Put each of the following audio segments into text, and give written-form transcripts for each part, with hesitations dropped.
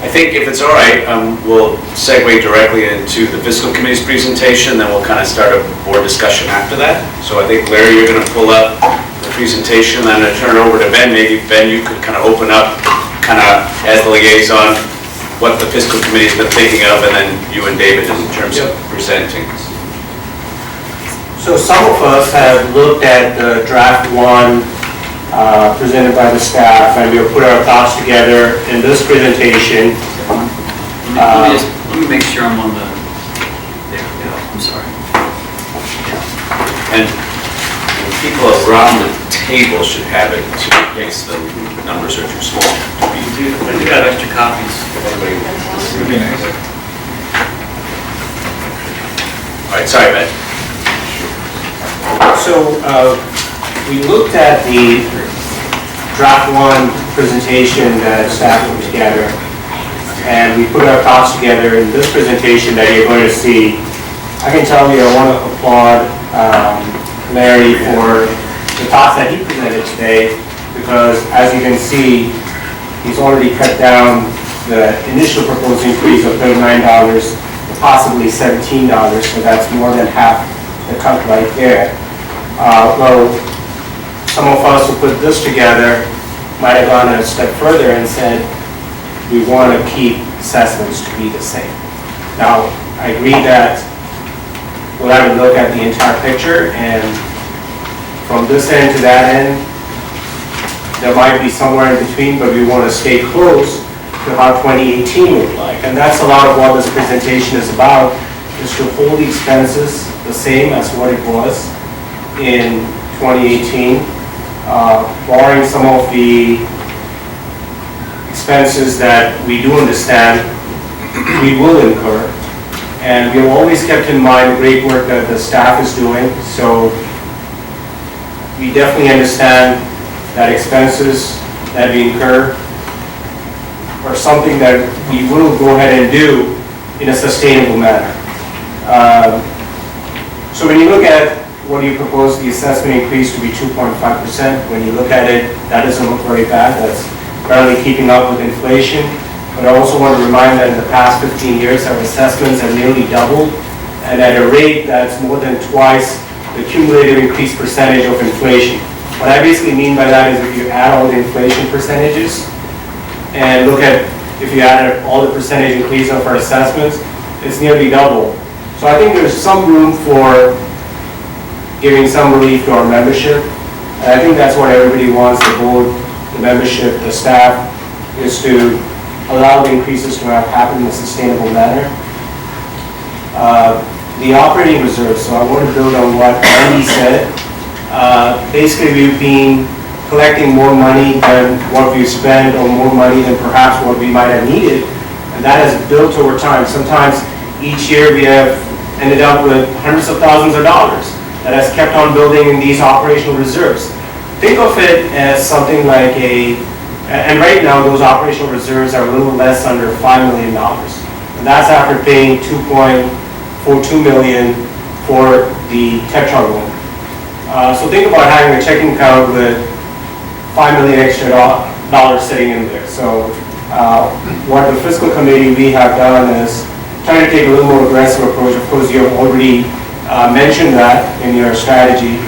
I think if it's all right, we'll segue directly into the fiscal committee's presentation, then we'll kind of start a board discussion after that. So I think, Larry, you're going to pull up the presentation, then I'm going to turn it over to Ben. Maybe, Ben, you could kind of open up, kind of as the liaison, what the fiscal committee's been thinking of, and then you and David in terms of presenting. So some of us have looked at the draft one presented by the staff, and we'll put our thoughts together in this presentation. Let me make sure I'm on the, there we go, I'm sorry. And people around the table should have it too, in case the numbers are too small. We do have extra copies. All right, sorry, Ben. So we looked at the draft one presentation that staff put together, and we put our thoughts together in this presentation that you're going to see. I can tell you I want to applaud Larry for the thoughts that he presented today, because as you can see, he's already cut down the initial proposed increase of $39 to possibly $17, so that's more than half the cut right there. Well, some of us who put this together might have gone a step further and said, we want to keep assessments to be the same. Now, I agree that we'll have to look at the entire picture, and from this end to that end, there might be somewhere in between, but we want to stay close to how 2018 looked like. And that's a lot of what this presentation is about, is to hold the expenses the same as what it was in 2018, barring some of the expenses that we do understand we will incur. And we have always kept in mind the great work that the staff is doing, so we definitely understand that expenses that we incur are something that we will go ahead and do in a sustainable manner. So when you look at what you propose the assessment increase to be 2.5%, when you look at it, that doesn't look very bad. That's barely keeping up with inflation. But I also want to remind that in the past 15 years, our assessments have nearly doubled, and at a rate that's more than twice the cumulative increase percentage of inflation. What I basically mean by that is if you add all the inflation percentages and look at, if you add all the percentage increase of our assessments, it's nearly double. So I think there's some room for giving some relief to our membership. And I think that's what everybody wants, the board, the membership, the staff, is to allow the increases to happen in a sustainable manner. The operating reserve, so I want to build on what Andy said. Basically, we've been collecting more money than what we've spent, or more money than perhaps what we might have needed. And that has built over time. Sometimes each year we have ended up with hundreds of thousands of dollars that has kept on building in these operational reserves. Think of it as something like and right now those operational reserves are a little less under $5 million. And that's after paying $2.42 million for the Tetra loan. So think about having a checking account with $5 million extra dollars sitting in there. So what the fiscal committee we have done is trying to take a little more aggressive approach. Of course, you have already mentioned that in your strategy.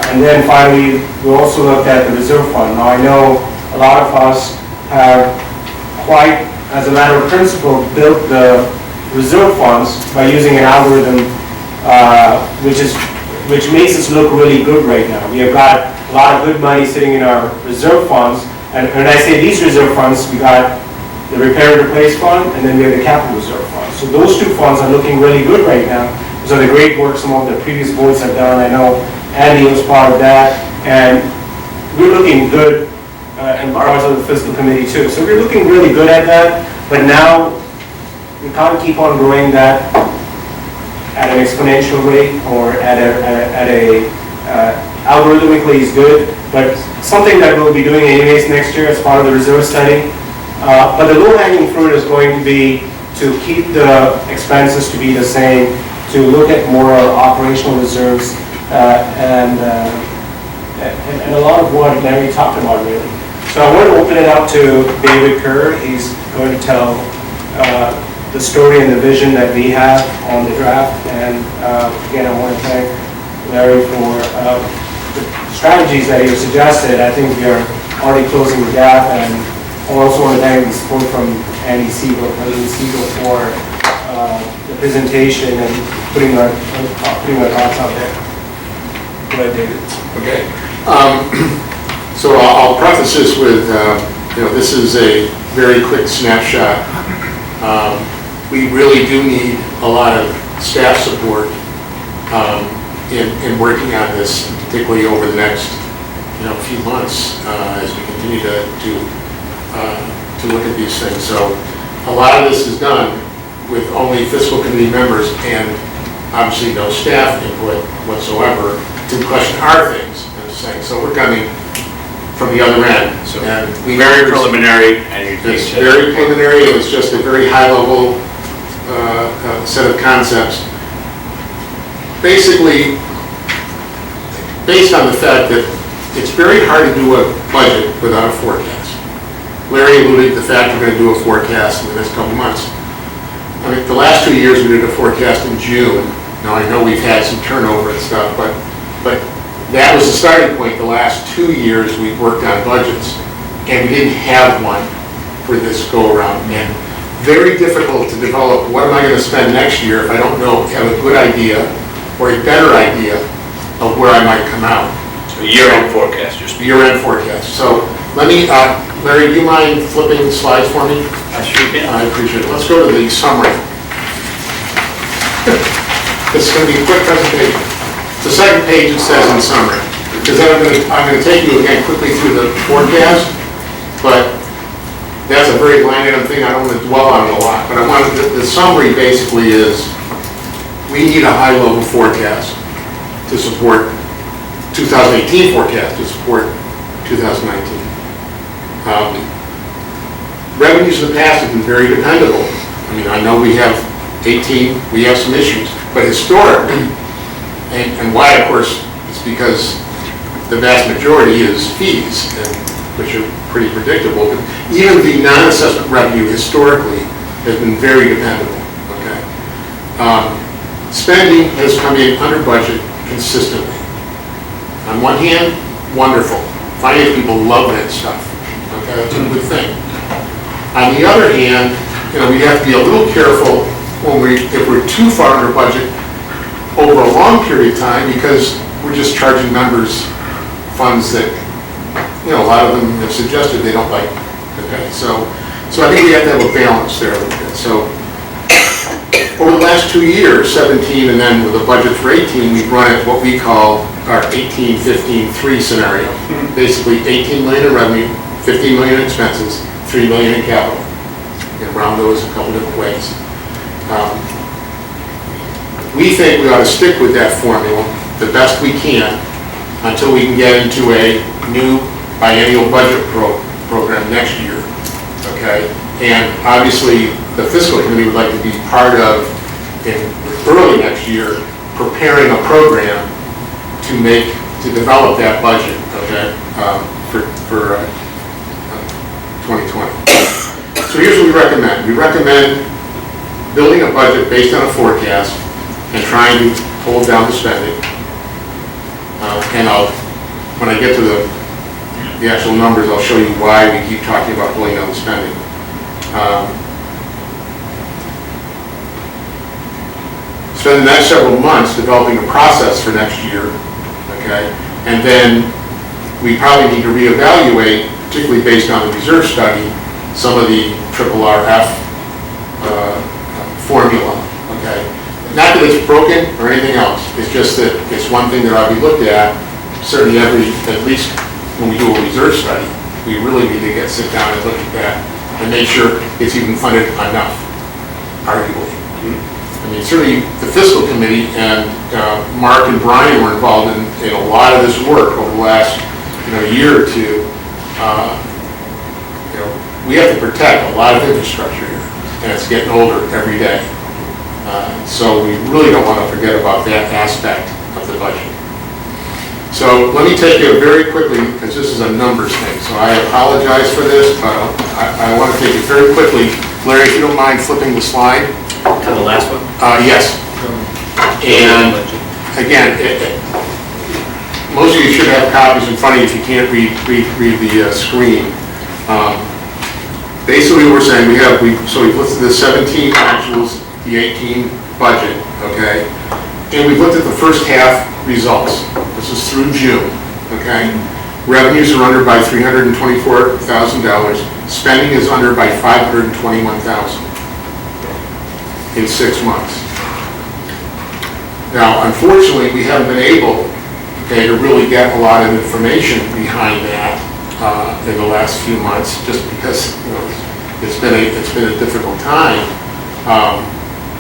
And then finally, we also looked at the reserve fund. Now I know a lot of us have quite, as a matter of principle, built the reserve funds by using an algorithm which makes us look really good right now. We have got a lot of good money sitting in our reserve funds, and when I say these reserve funds, we got the repair and replace fund, and then we have the capital reserve fund. So those two funds are looking really good right now. So the great work some of the previous boards have done, I know Andy was part of that, and we're looking good, and parts of the fiscal committee too. So we're looking really good at that, but now we can't keep on growing that at an exponential rate, or at a algorithmically is good, but something that we'll be doing anyways next year as part of the reserve study. But the low-hanging fruit is going to be to keep the expenses to be the same, to look at more operational reserves, and a lot of what Larry talked about really. So So I want to open it up to David Kerr. He's going to tell the story and the vision that we have on the draft. And again, I want to thank Larry for the strategies that he has suggested. I think we are already closing the gap, and I also want to thank the support from Andy Siegel, President Siegel, for the presentation and putting our thoughts out there. Go ahead, David. Okay. So I'll preface this with, this is a very quick snapshot. We really do need a lot of staff support in working on this, particularly over the next few months as we continue to look at these things. So a lot of this is done with only fiscal committee members and obviously no staff input whatsoever to question our things. So we're coming from the other end. So and very preliminary, and it's very preliminary. It was just a very high level set of concepts. Basically, based on the fact that it's very hard to do a budget without a forecast. Larry alluded to the fact we're going to do a forecast in the next couple months. I mean, the last 2 years we did a forecast in June. Now I know we've had some turnover and stuff, but that was the starting point. The last 2 years we've worked on budgets, and we didn't have one for this go-around. And very difficult to develop what am I going to spend next year if I don't have a good idea or a better idea of where I might come out. So year-end forecast, just year-end forecast. So let me, Larry, do you mind flipping the slides for me? I sure can. I appreciate it. Let's go to the summary. This is going to be a quick presentation. The second page it says in summary, because then I'm going to take you again quickly through the forecast, but that's a very line item thing. I don't want to dwell on it a lot, but the summary basically is we need a high level forecast to support 2018 forecast to support 2019. Revenues in the past have been very dependable. I mean, I know we have 18, we have some issues, but historically, and why, of course, it's because the vast majority is fees, which are pretty predictable, but even the non-assessment revenue historically has been very dependable, okay? Spending has come in under budget consistently. On one hand, wonderful. Finance people love that stuff, okay? That's a good thing. On the other hand, we have to be a little careful if we're too far under budget over a long period of time, because we're just charging members funds that, a lot of them have suggested they don't like. Okay, so I think we have to have a balance there a little bit. So over the last 2 years, 17 and then with the budget for 18, we've run at what we call our 18-15-3 scenario. Basically 18 million in revenue, 15 million in expenses, 3 million in capital. And round those a couple different ways. We think we ought to stick with that formula the best we can until we can get into a new biennial budget program next year, okay? And obviously, the fiscal committee would like to be part of, in early next year, preparing a program to develop that budget, okay, for 2020. So here's what we recommend. We recommend building a budget based on a forecast and trying to hold down the spending. And when I get to the actual numbers, I'll show you why we keep talking about holding down the spending. Spend the next several months developing a process for next year, okay? And then we probably need to reevaluate, particularly based on the reserve study, some of the RRF formula, okay? Not that it's broken or anything else, it's just that it's one thing that ought to be looked at, certainly at least when we do a reserve study, we really need to sit down and look at that and make sure it's even funded enough, arguably. I mean, certainly the fiscal committee and Mark and Brian were involved in a lot of this work over the last year or two. We have to protect a lot of infrastructure here, and it's getting older every day. So we really don't want to forget about that aspect of the budget. So let me take you very quickly, because this is a numbers thing, so I apologize for this, but I want to take it very quickly. Larry, if you don't mind flipping the slide. To the last one? Yes. And again, most of you should have copies in front of you if you can't read the screen. Basically, we're saying we've looked at the 17 actuals, the 18 budget, okay? And we've looked at the first half results. This is through June, okay? Revenues are under by $324,000. Spending is under by $521,000 in 6 months. Now, unfortunately, we haven't been able, okay, to really get a lot of information behind that in the last few months, just because, you know, it's been a difficult time.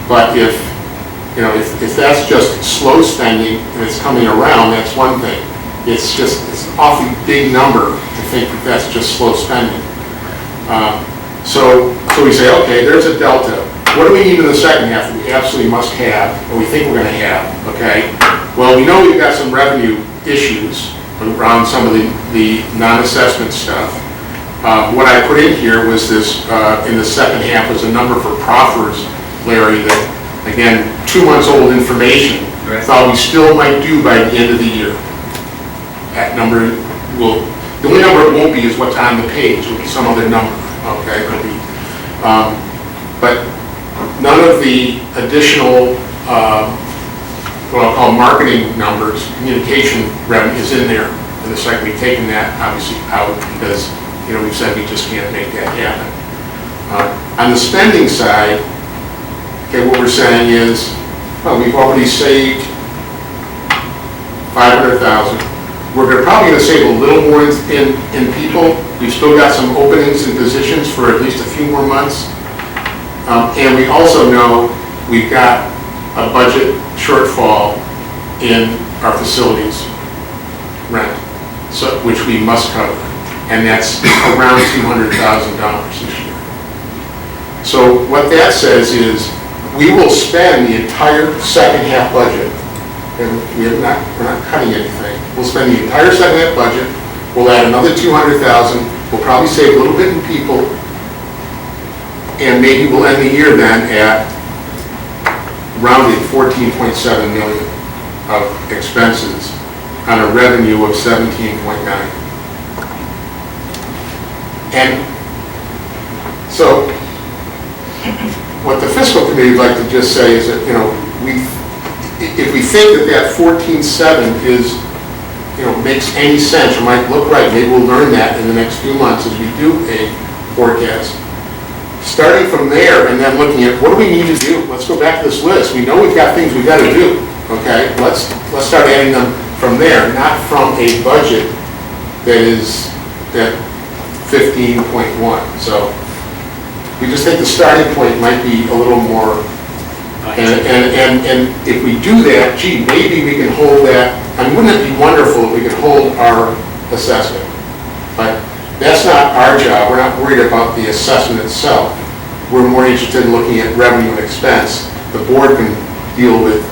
But if that's just slow spending and it's coming around, that's one thing. It's an awfully big number to think that that's just slow spending. So we say, okay, there's a delta. What do we need in the second half that we absolutely must have, or we think we're going to have, okay? Well, we know we've got some revenue issues around some of the non-assessment stuff. What I put in here was this, in the second half, was a number for proffers, Larry, that, again, 2 months old information, Right. thought we still might do by the end of the year. That number will, the only number it won't be is what's on the page, it'll be some other number, okay? It'll be, but none of the additional, what I'll call marketing numbers, communication revenue is in there. In the second, we've taken that obviously out because, you know, we've said we just can't make that happen. On the spending side, okay, what we're saying is, well, we've already saved $500,000. We're probably going to save a little more in people. We've still got some openings in positions for at least a few more months. And we also know we've got a budget shortfall in our facilities rent, so, which we must cover. And that's around $200,000 this year. So what that says is we will spend the entire second half budget, and we're not cutting anything. We'll spend the entire second half budget. We'll add another $200,000. We'll probably save a little bit in people, and maybe we'll end the year then at rounded 14.7 million of expenses on a revenue of 17.9. And so what the fiscal committee would like to just say is that, you know, if we think that 14.7 is, you know, makes any sense or might look right, maybe we'll learn that in the next few months as we do a forecast. Starting from there and then looking at what do we need to do? Let's go back to this list. We know we've got things we've got to do, okay? Let's start adding them from there, not from a budget that is at 15.1. So we just think the starting point might be a little more, and if we do that, gee, maybe we can hold that. I mean, wouldn't it be wonderful if we could hold our assessment? But that's not our job. We're not worried about the assessment itself. We're more interested in looking at revenue and expense. The board can deal with,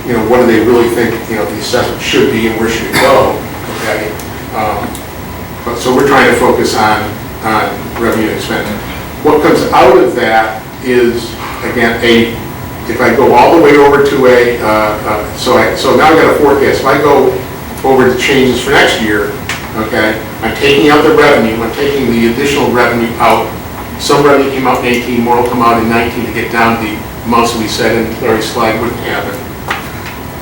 you know, what do they really think, you know, the assessment should be and where should it go, okay? But so we're trying to focus on revenue and expense. What comes out of that is, again, if I go all the way over to so now I've got a forecast. If I go over the changes for next year, okay, I'm taking out the revenue, I'm taking the additional revenue out. Some revenue came out in 18, more will come out in 19 to get down to the amounts that we said in Larry's slide wouldn't happen.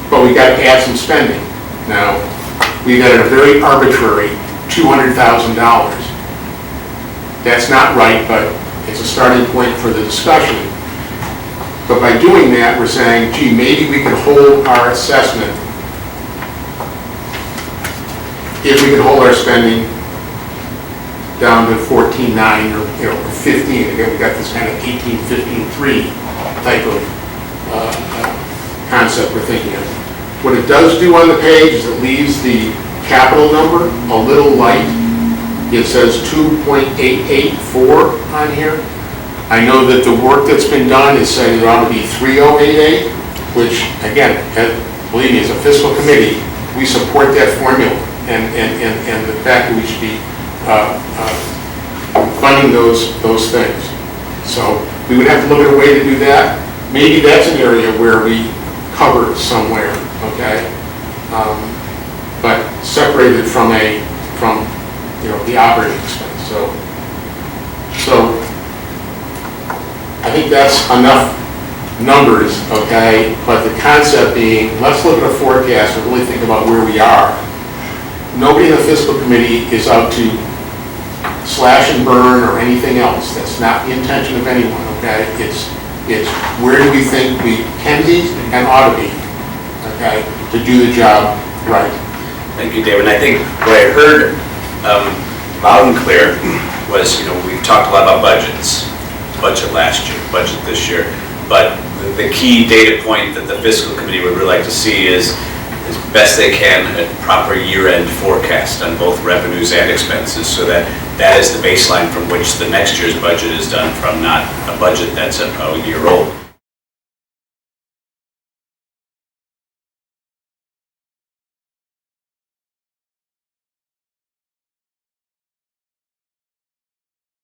But we got to add some spending. Now, we've got a very arbitrary $200,000. That's not right, but it's a starting point for the discussion. But by doing that, we're saying, gee, maybe we can hold our assessment if we can hold our spending down to 14.9 or, you know, 15. Again, we got this kind of 18-15-3 type of concept we're thinking of. What it does do on the page is it leaves the capital number a little light. It says 2.884 on here. I know that the work that's been done is saying it ought to be 3.088, which, again, believe me, as a fiscal committee, we support that formula and the fact that we should be funding those things. So we would have to look at a way to do that. Maybe that's an area where we cover somewhere, okay? But separated from the operating expense. So I think that's enough numbers, okay? But the concept being, let's look at a forecast and really think about where we are. Nobody in the fiscal committee is out to slash and burn or anything else. That's not the intention of anyone, okay? It's where do we think we can be and ought to be, okay, to do the job right. Thank you, David. And I think what I heard loud and clear was, we've talked a lot about budgets. Budget last year, budget this year. But the key data point that the fiscal committee would really like to see is, as best they can, a proper year-end forecast on both revenues and expenses, so that is the baseline from which the next year's budget is done from, not a budget that's a year old.